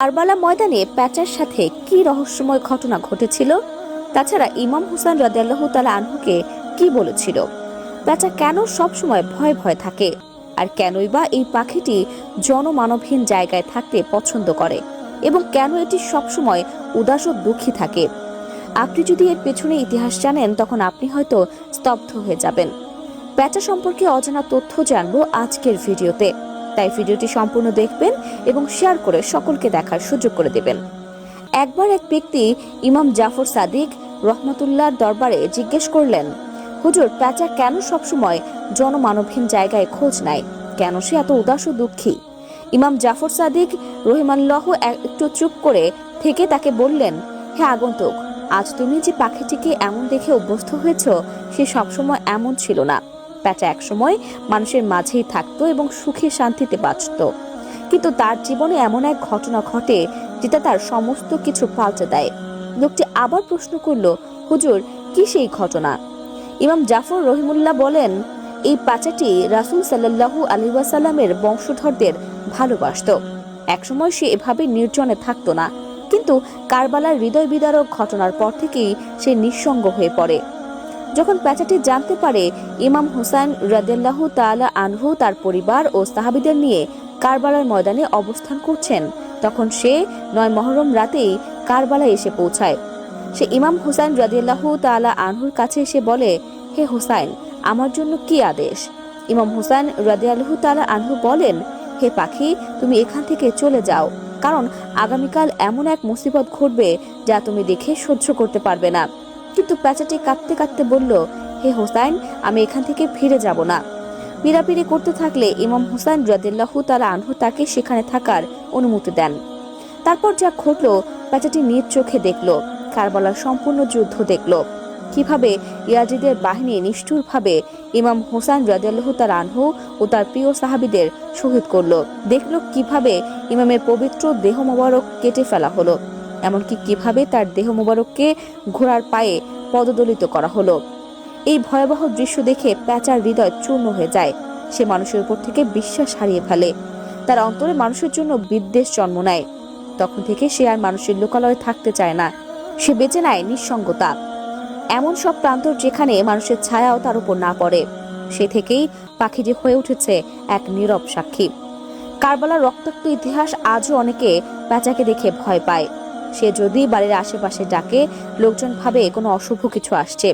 কারবালা ময়দানে প্যাচার সাথে কি রহস্যময় ঘটনা ঘটেছিল, তাছাড়া ইমাম হুসাইন রাদিয়াল্লাহু তাআলা আনহুকে কি বলেছিল, প্যাচা কেন সবসময় ভয় ভয় থাকে, আর কেনই বা এই পাখিটি জনমানবহীন জায়গায় থাকতে পছন্দ করে এবং কেন এটি সবসময় উদাস ও দুঃখী থাকে। আপনি যদি এর পেছনে ইতিহাস জানেন তখন আপনি হয়তো স্তব্ধ হয়ে যাবেন। প্যাচা সম্পর্কে অজানা তথ্য জানবো আজকের ভিডিওতে, তাই ভিডিওটি সম্পূর্ণ দেখবেন এবং শেয়ার করে সকলকে দেখার সুযোগ করে দেবেন। একবার এক ব্যক্তি ইমাম জাফর সাদিক রহমতুল্লাহর দরবারে জিজ্ঞেস করলেন, হুজুর, প্যাচা কেন সবসময় জনমানবহীন জায়গায় খোঁজ নেয়, কেন সে এত উদাস ও দুঃখী? ইমাম জাফর সাদিক রহিমাল্লাহ একটু চুপ করে থেকে তাকে বললেন, হে আগন্তুক, আজ তুমি যে পাখিটিকে এমন দেখে অভ্যস্ত হয়েছ সে সবসময় এমন ছিল না। প্যাচা একসময় মানুষের মাঝেই থাকতো এবং সুখে শান্তিতে বাঁচত, কিন্তু তার জীবনে এমন এক ঘটনা ঘটে যেটা তার সমস্ত কিছু পাল্টে দেয়। লোকটি আবার প্রশ্ন করল, হুজুর, কি সেই ঘটনা? ইমাম জাফর রহিমুল্লাহ বলেন, এই প্যাচাটি রাসূল সাল্লাল্লাহু আলাইহি ওয়াসাল্লামের বংশধরদের ভালোবাসত। একসময় সে এভাবে নির্জনে থাকতো না, কিন্তু কারবালার হৃদয় বিদারক ঘটনার পর থেকেই সে নিঃসঙ্গ হয়ে পড়ে। যখন প্যাচাটি জানতে পারে ইমাম হুসাইন রাদিয়াল্লাহু তাআলা আনহু তার পরিবার ও সাহাবীদের নিয়ে কারবালার ময়দানে অবস্থান করছেন, তখন সে ৯ মুহররম রাতেই কারবালায় এসে পৌঁছায়। সে ইমাম হুসাইন রাদিয়াল্লাহু তাআলা আনহুর কাছে এসে বলে, হে হুসাইন, আমার জন্য কি আদেশ? ইমাম হুসাইন রাদিয়াল্লাহু তাআলা আনহু বলেন, হে পাখি, তুমি এখান থেকে চলে যাও, কারণ আগামীকাল এমন এক মুসিবত ঘটবে যা তুমি দেখে সহ্য করতে পারবে না। কিন্তু প্যাচাটি কাঁদতে কাঁদতে বলল, হে হুসাইন, আমি এখান থেকে ফিরে যাব না। পীড়াপিড়ি করতে থাকলে ইমাম হুসাইন রাদিয়াল্লাহু তাআলা আনহু তাকে সেখানে থাকার অনুমতি দেন। তারপর যা ঘটল প্যাচাটি নিজ চোখে দেখল, কারবালার সম্পূর্ণ যুদ্ধ দেখল, কিভাবে ইয়াজিদের বাহিনী নিষ্ঠুরভাবে ইমাম হুসাইন রাদিয়াল্লাহু তাআলা আনহু ও তার প্রিয় সাহাবীদের শহীদ করল। দেখল কিভাবে ইমামের পবিত্র দেহ মোবারক কেটে ফেলা হলো, এমনকি কিভাবে তার দেহ মোবারককে ঘোড়ার পায়ে পদদলিত করা হলো। এই ভয়াবহ দৃশ্য দেখে প্যাচার হৃদয় চূর্ণ হয়ে যায়। সে মানুষের উপর থেকে বিশ্বাস হারিয়ে ফেলে, তার অন্তরে মানুষের জন্য বিদ্বেষ জন্ম নেয়। তখন থেকে সে আর মানুষের লোকালয়ে থাকতে চায় না, সে বেছে নেয় নিঃসঙ্গতা, এমন সব প্রান্তর যেখানে মানুষের ছায়াও তার উপর না পড়ে। সে থেকেই পাখিটি হয়ে উঠেছে এক নীরব সাক্ষী। কারবালার রক্তাক্ত ইতিহাস আজও অনেকে প্যাচাকে দেখে ভয় পায়। সে যদি বাড়ির আশেপাশে ডাকে, লোকজন ভাবে কোনো অশুভ কিছু আসছে।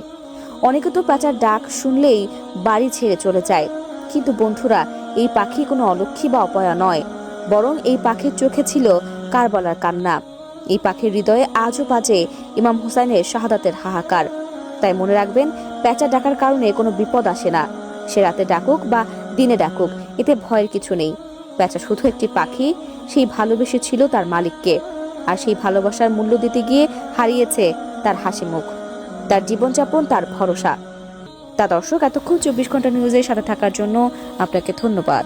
অনেকে তো প্যাচার ডাক শুনলেই বাড়ি ছেড়ে চলে যায়। কিন্তু বন্ধুরা, এই পাখি কোনো অলক্ষী বা অপয়া নয়, বরং এই পাখির চোখে ছিল কারবালার কান্না। এই পাখির হৃদয়ে আজও বাজে ইমাম হুসাইনের শাহাদাতের হাহাকার। তাই মনে রাখবেন, প্যাচা ডাকার কারণে কোনো বিপদ আসে না। সে রাতে ডাকুক বা দিনে ডাকুক, এতে ভয়ের কিছু নেই। প্যাচা শুধু একটি পাখি, সেই ভালোবেসেছিল তার মালিককে, আর সেই ভালোবাসার মূল্য দিতে গিয়ে হারিয়েছে তার হাসি মুখ, তার জীবনযাপন, তার ভরসা। তা দর্শক, এতক্ষণ 24 ঘন্টা নিউজের সাথে থাকার জন্য আপনাকে ধন্যবাদ।